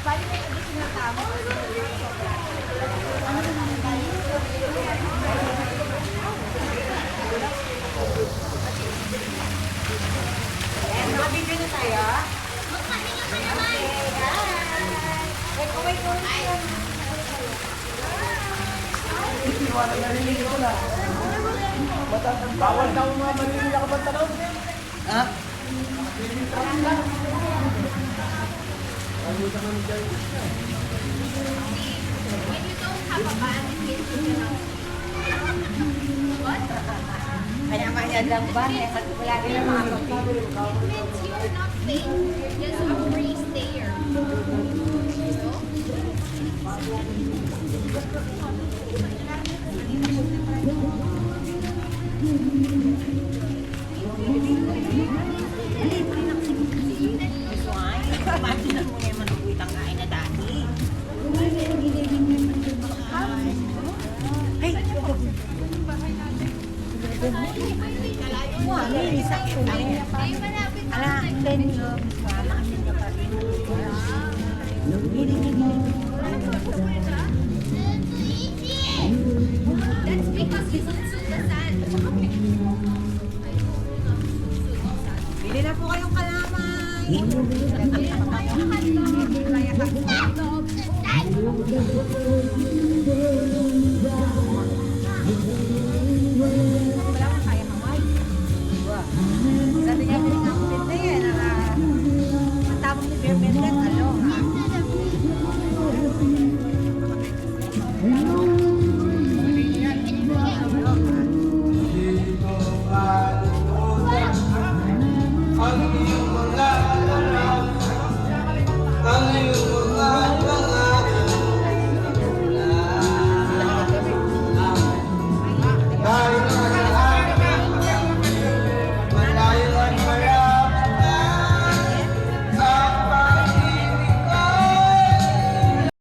Bali may additional tamo. Ano naman tayo? Ayan, makabigyo na tayo. Magpahinga ka naman. Wait, wait, wait. Bawal daw mga maliliit ako ba tanong? Ha? When you don't have a van, it means you cannot. What? Kaya mayadang ba? Wala rin ang mga kapatid. It means you're not paying. You're just a free stayer. Imagine mo na yung manuguitang kain na dati. Ay! Wala, sakit lang. Ay, malapit na. Ala, then yun. Wala kami na pa rin. That's because you don't suit the sand. Bili na po kayong kalamay. Kaya